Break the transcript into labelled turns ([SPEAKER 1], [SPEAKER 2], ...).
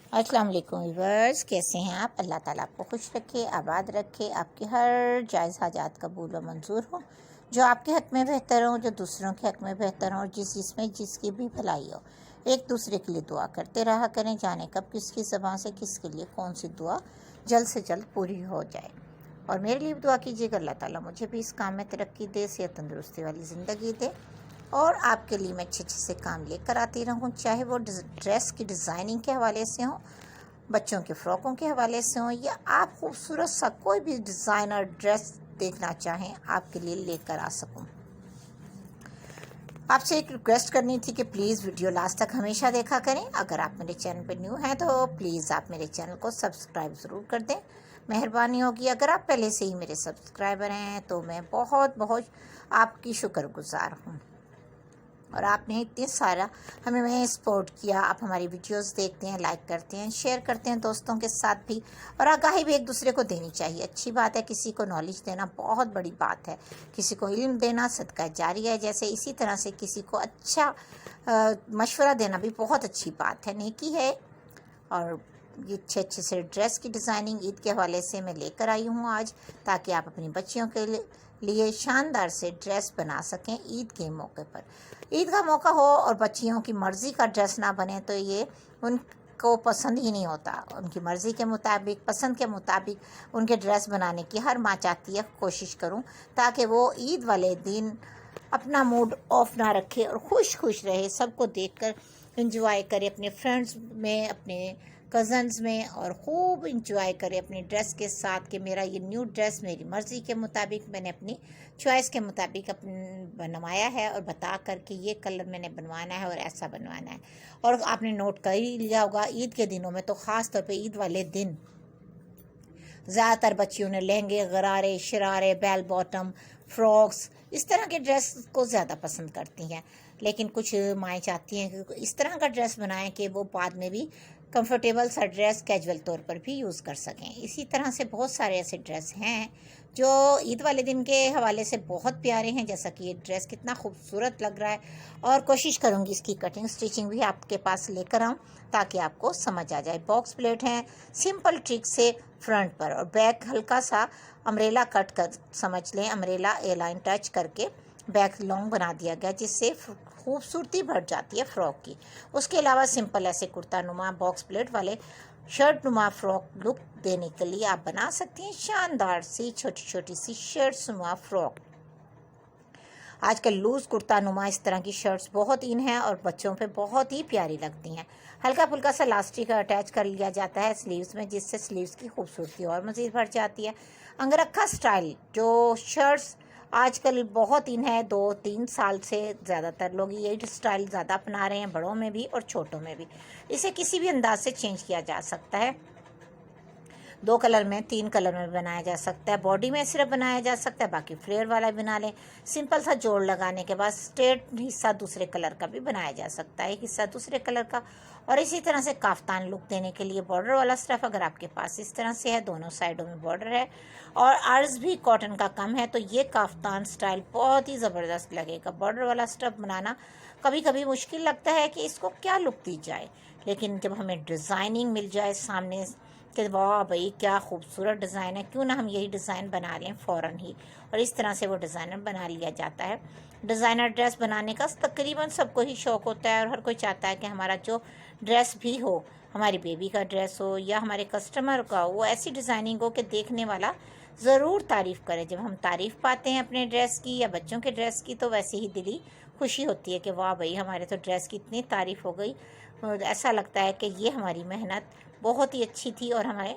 [SPEAKER 1] अस्सलाम वालेकुम व्यूअर्स, कैसे हैं आप। अल्लाह ताला आपको खुश रखे, आबाद रखे, आपके हर जायज़ हाजात कबूल व मंजूर हो, जो आपके हक़ में बेहतर हो, जो दूसरों के हक़ में बेहतर हो, जिसमें जिसकी भी भलाई हो। एक दूसरे के लिए दुआ करते रहा करें, जाने कब किसकी ज़बान से किसके लिए कौन सी दुआ जल्द से जल्द पूरी हो जाए। और मेरे लिए भी दुआ कीजिएगा, अल्लाह ताला मुझे भी इस काम में तरक्की दे, सेहत तंदुरुस्ती वाली ज़िंदगी दे और आपके लिए मैं अच्छे अच्छे से काम लेकर आती रहूँ, चाहे वो ड्रेस की डिज़ाइनिंग के हवाले से हो, बच्चों के फ़्रॉकों के हवाले से हो, या आप खूबसूरत सा कोई भी डिज़ाइनर ड्रेस देखना चाहें आपके लिए लेकर आ सकूं। आपसे एक रिक्वेस्ट करनी थी कि प्लीज़ वीडियो लास्ट तक हमेशा देखा करें। अगर आप मेरे चैनल पर न्यू हैं तो प्लीज़ आप मेरे चैनल को सब्सक्राइब ज़रूर कर दें, मेहरबानी होगी। अगर आप पहले से ही मेरे सब्सक्राइबर हैं तो मैं बहुत बहुत आपकी शुक्रगुज़ार हूँ। और आपने इतने सारा हमें सपोर्ट किया, आप हमारी वीडियोस देखते हैं, लाइक करते हैं, शेयर करते हैं दोस्तों के साथ भी। और आगाही भी एक दूसरे को देनी चाहिए, अच्छी बात है। किसी को नॉलेज देना बहुत बड़ी बात है, किसी को इल्म देना सदका जारी है जैसे, इसी तरह से किसी को अच्छा मशवरा देना भी बहुत अच्छी बात है, नेकी है। और ये अच्छे अच्छे से ड्रेस की डिज़ाइनिंग ईद के हवाले से मैं लेकर आई हूँ आज, ताकि आप अपनी बच्चियों के लिए शानदार से ड्रेस बना सकें ईद के मौके पर। ईद का मौका हो और बच्चियों की मर्ज़ी का ड्रेस ना बने तो ये उनको पसंद ही नहीं होता। उनकी मर्ज़ी के मुताबिक, पसंद के मुताबिक उनके ड्रेस बनाने की हर माँ चाहती है कोशिश करूँ, ताकि वो ईद वाले दिन अपना मूड ऑफ ना रखे और खुश खुश रहे, सबको देखकर एंजॉय करे, अपने फ्रेंड्स में, अपने कज़न्स में, और ख़ूब इंजॉय करें अपनी ड्रेस के साथ कि मेरा ये न्यू ड्रेस मेरी मर्ज़ी के मुताबिक, मैंने अपनी चॉइस के मुताबिक बनवाया है और बता कर कि ये कलर मैंने बनवाना है और ऐसा बनवाना है। और आपने नोट कर ही लिया होगा, ईद के दिनों में तो ख़ास तौर पे ईद वाले दिन ज़्यादातर बच्चियों ने लहंगे, गरारे, शरारे, बेल बॉटम, फ्रॉक्स, इस तरह के ड्रेस को ज़्यादा पसंद करती हैं। लेकिन कुछ माएँ चाहती हैं कि इस तरह का ड्रेस बनाएं कि वो बाद में भी कंफर्टेबल सा ड्रेस कैजुअल तौर पर भी यूज़ कर सकें। इसी तरह से बहुत सारे ऐसे ड्रेस हैं जो ईद वाले दिन के हवाले से बहुत प्यारे हैं, जैसा कि ये ड्रेस कितना खूबसूरत लग रहा है। और कोशिश करूँगी इसकी कटिंग स्टिचिंग भी आपके पास लेकर आऊँ, ताकि आपको समझ आ जाए। बॉक्स प्लेट हैं सिंपल ट्रिक से फ्रंट पर, और बैक हल्का सा अम्ब्रेला कट कर समझ लें, अम्ब्रेला ए लाइन टच करके बैक लॉन्ग बना दिया गया, जिससे खूबसूरती बढ़ जाती है फ़्रॉक की। उसके अलावा सिंपल ऐसे कुर्ता नुमा बॉक्स प्लेट वाले शर्ट नुमा फ़्रॉक लुक देने के लिए आप बना सकती हैं शानदार सी छोटी छोटी सी शर्ट्स नुमा फ़्रॉक। आजकल लूज़ कुर्ता नुमा इस तरह की शर्ट्स बहुत इन हैं और बच्चों पे बहुत ही प्यारी लगती हैं। हल्का फुल्का सा लास्टिक अटैच कर लिया जाता है स्लीव्स में, जिससे स्लीव्स की खूबसूरती और मज़ीद बढ़ जाती है। अंगरखा स्टाइल जो शर्ट्स आजकल बहुत इन है, 2-3 साल से ज़्यादातर लोग यही स्टाइल ज़्यादा अपना रहे हैं, बड़ों में भी और छोटों में भी। इसे किसी भी अंदाज से चेंज किया जा सकता है, 2 कलर में, 3 कलर में बनाया जा सकता है। बॉडी में सिर्फ बनाया जा सकता है, बाकी फ्लेयर वाला बना लें। सिंपल सा जोड़ लगाने के बाद स्ट्रेट हिस्सा दूसरे कलर का भी बनाया जा सकता है, एक हिस्सा दूसरे कलर का। और इसी तरह से काफ्तान लुक देने के लिए बॉर्डर वाला स्टफ अगर आपके पास इस तरह से है, दोनों साइडों में बॉर्डर है और अर्ज भी कॉटन का कम है, तो ये काफ्तान स्टाइल बहुत ही ज़बरदस्त लगेगा। बॉर्डर वाला स्टफ बनाना कभी कभी मुश्किल लगता है कि इसको क्या लुक दी जाए, लेकिन जब हमें डिज़ाइनिंग मिल जाए सामने कि वाह भाई क्या खूबसूरत डिज़ाइन है, क्यों ना हम यही डिज़ाइन बना लें फ़ौरन ही, और इस तरह से वो डिज़ाइनर बना लिया जाता है। डिज़ाइनर ड्रेस बनाने का तकरीबन सबको ही शौक़ होता है और हर कोई चाहता है कि हमारा जो ड्रेस भी हो, हमारी बेबी का ड्रेस हो या हमारे कस्टमर का हो, वो ऐसी डिज़ाइनिंग हो कि देखने वाला ज़रूर तारीफ़ करे। जब हम तारीफ़ पाते हैं अपने ड्रेस की या बच्चों के ड्रेस की, तो वैसे ही दिली खुशी होती है कि वाह भाई हमारे तो ड्रेस की इतनी तारीफ़ हो गई। ऐसा लगता है कि ये हमारी मेहनत बहुत ही अच्छी थी और हमारे